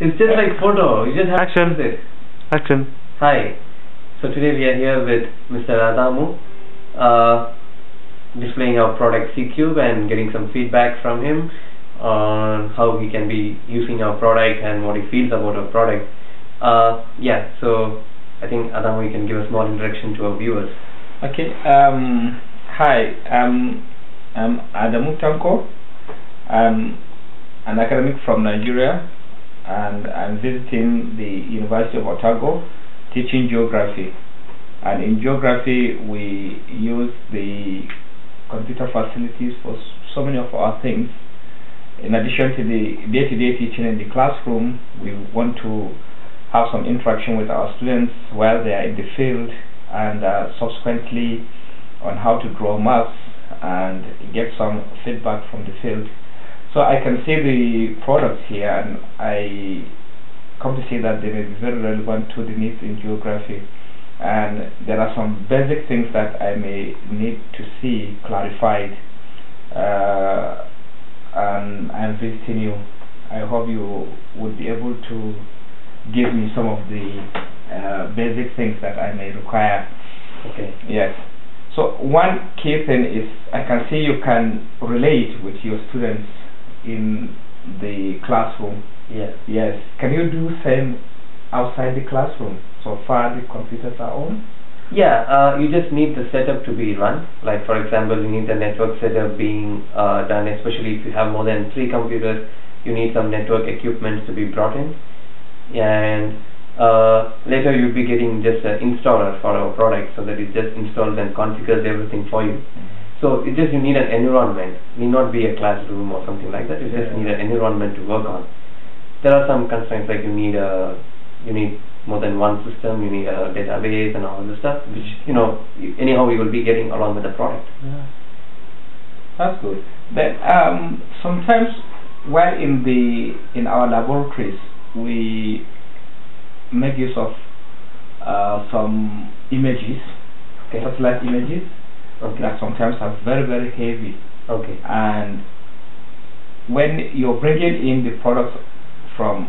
It's just like photo. You just have Action. to it. Action. Hi. So today we are here with Mr. Adamu, displaying our product CCube and getting some feedback from him on how he can be using our product and what he feels about our product. Yeah. So I think Adamu, you can give a small introduction to our viewers. Okay. Hi. I'm Adamu Tanko. I'm an academic from Nigeria, and I'm visiting the University of Otago, teaching geography. And in geography, we use the computer facilities for so many of our things. In addition to the day-to-day teaching in the classroom, we want to have some interaction with our students while they are in the field, and subsequently on how to draw maps and get some feedback from the field. So I can see the products here, and I come to see that they may be very relevant to the needs in geography. And there are some basic things that I may need to see clarified. And I'm visiting you. I hope you would be able to give me some of the basic things that I may require. Okay. Yes. So one key thing is I can see you can relate with your students in the classroom. Yes. Yes. Can you do same outside the classroom? So far the computers are on? Yeah, you just need the setup to be run. Like for example, you need the network setup being done, especially if you have more than 3 computers, you need some network equipment to be brought in. And later you'll be getting just an installer for our product, so that it just installs and configures everything for you. So it just, you need an environment. It need not be a classroom or something like that. You just need an environment to work on. There are some constraints, like you need more than one system, you need a database and all this stuff, which anyhow you will be getting along with the product. Yeah. That's good. But sometimes while in our laboratories we make use of some images, satellite images, that sometimes are very, very heavy. Okay. And when you're bringing in the products from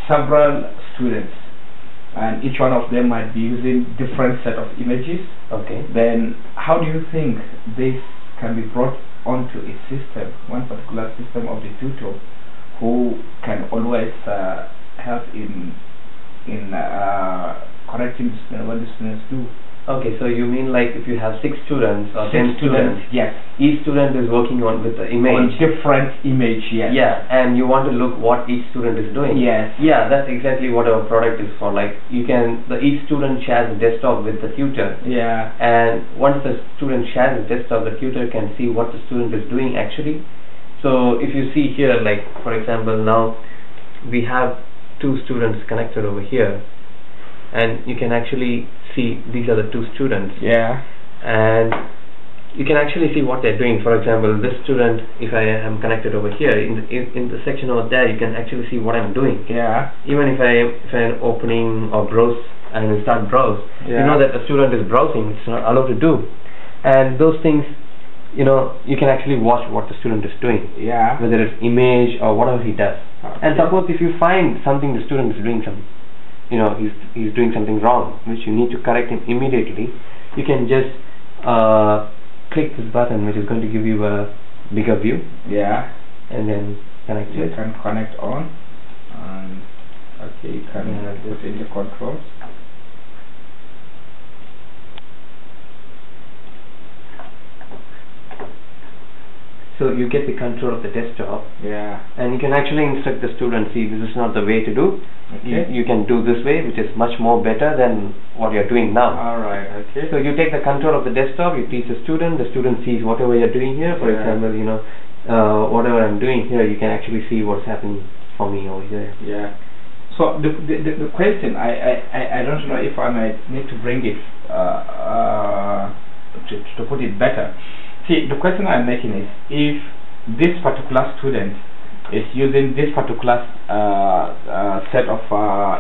several students, and each one of them might be using different set of images, then how do you think this can be brought onto a system, one particular system of the tutor, who can always help in correcting what the students do? Okay, so you mean like if you have 6 students or 10 students, yes, each student is working on with the image. On different image, yes. Yeah, and you want to look what each student is doing. Yes. Yeah, that's exactly what our product is for. Like each student shares a desktop with the tutor. Yeah. And once the student shares a desktop, the tutor can see what the student is doing actually. So if you see here, like for example, now we have 2 students connected over here, and you can actually see these are the 2 students. Yeah. And you can actually see what they're doing. For example, this student, if I am connected over here, in the section over there, you can actually see what I'm doing. Yeah. Even if I'm opening or browse and start browse, you know that a student is browsing, it's not allowed to do. And those things, you can actually watch what the student is doing. Yeah. Whether it's image or whatever he does. Okay. And suppose if you find something the student is doing he's doing something wrong, which you need to correct him immediately, you can just click this button, which is going to give you a bigger view. Yeah. And then connect it. You can connect on. Okay, you can put in the controls. So you get the control of the desktop. Yeah. And you can actually instruct the student, see, this is not the way to do. Okay. You can do this way, which is much more better than what you're doing now. Alright, okay. So you take the control of the desktop, you teach the student sees whatever you're doing here. For example, whatever I'm doing here, you can actually see what's happening for me over here. Yeah. So the question, I don't know if I might need to bring it to put it better. See, the question I'm making is, if this particular student is using this particular set of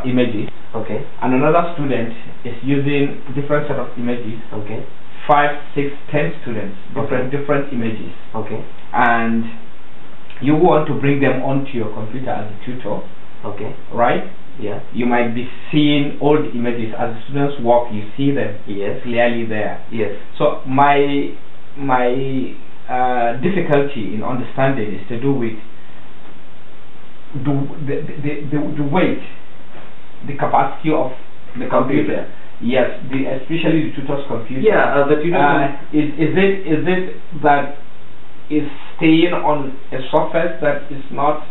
images, and another student is using different set of images, 5, 6, 10 students, different images, and you want to bring them onto your computer as a tutor, Okay. right? Yeah. You might be seeing all the images as the students walk. You see them Yes. clearly there. Yes. So my difficulty in understanding is to do with the weight, the capacity of the computer. Yes, especially the tutor's computer. Yeah, the tutor. Is it that is staying on a surface that is not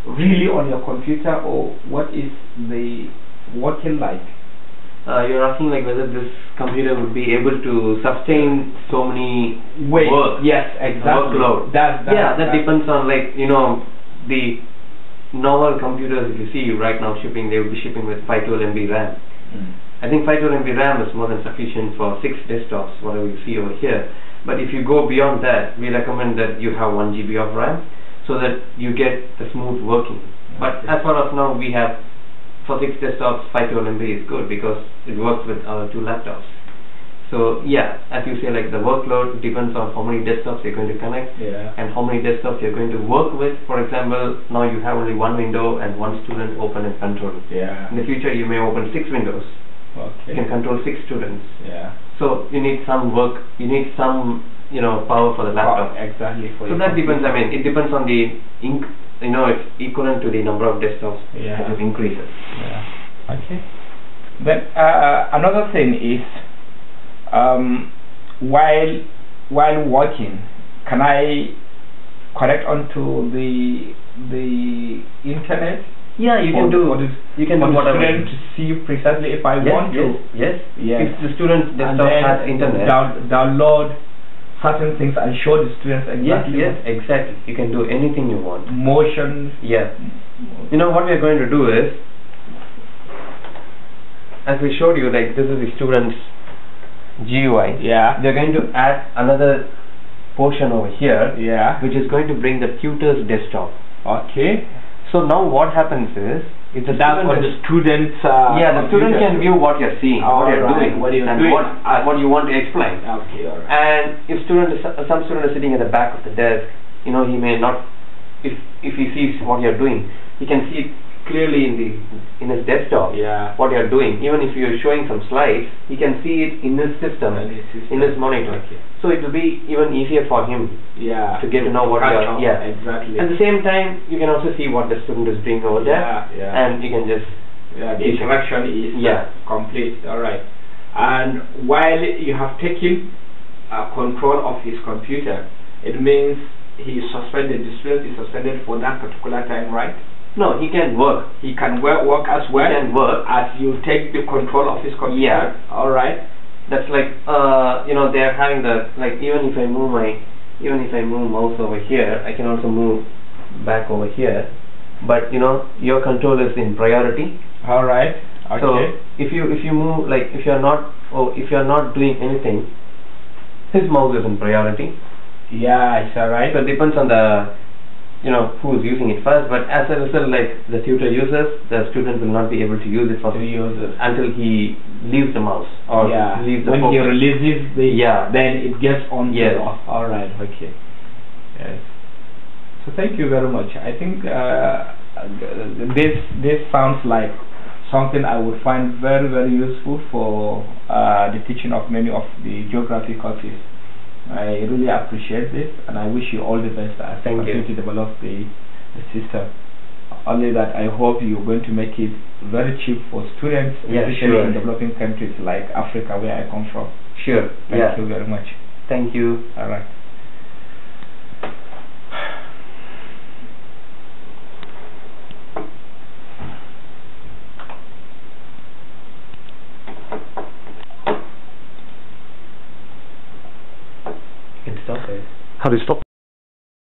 really on your computer, or what is the working like? You're asking like whether this computer would be able to sustain so many work. Yes, exactly. Workload. That depends on, like, you know, the normal computers. If you see right now shipping, they will be shipping with 512 MB RAM. I think 512 MB RAM is more than sufficient for 6 desktops, whatever you see over here. But if you go beyond that, we recommend that you have 1 GB of RAM, so that you get the smooth working. But as far as now, we have for 6 desktops, 512 MB is good because it works with our 2 laptops. So yeah, as you say, like the workload depends on how many desktops you're going to connect and how many desktops you're going to work with. For example, now you have only 1 window and 1 student open and control. In the future, you may open 6 windows. You can control 6 students. So you need some work, you need some, you know, power for the laptop. Exactly. So that depends. I mean, it depends on the you know, it's equivalent to the number of desktops that it increases. Okay. Then another thing is, while working, can I connect onto the internet? Yeah, you can do. You can do whatever. For the student to see precisely if I want to. Yes. If the student's desktop has internet, download certain things and show the students exactly. Yes, exactly. You can do anything you want. Motions. Yeah. You know what we are going to do is, as we showed you, like this is the student's GUI. They're going to add another portion over here. Which is going to bring the tutor's desktop. Okay. So now what happens is, if the student the student can view what you're seeing, what you're doing, what you want to explain. Okay, all right. And if some student is sitting at the back of the desk, you know, he may not, if he sees what you're doing, he can see it clearly in his desktop what you're doing. Even if you're showing some slides, he can see it in his system, in his monitor. So it will be even easier for him to get to know what you're exactly. At the same time, you can also see what the student is doing over there, and you can just the interaction is complete. All right. And while you have taken control of his computer, it means he is suspended. The student is suspended for that particular time, right? No, he can work. He can work as well. He can work as you take the control of his computer. All right. That's like you know, they are having the, like, even if I move mouse over here, I can also move back over here. But you know, your control is in priority. All right. Okay. So if you move, like if you're not doing anything, his mouse is in priority. It's all right. So it depends on the, you know, who is using it first, but as a result, like the tutor uses, the student will not be able to use it for until he leaves the mouse or leaves the when he releases the then it gets on. All right. Okay. Yes. So thank you very much. I think this sounds like something I would find very, very useful for the teaching of many of the geography courses. I really appreciate this, and I wish you all the best as you continue to develop the system. Only that I hope you're going to make it very cheap for students, especially in developing countries like Africa, where I come from. Thank you very much. Thank you. All right. How do you stop?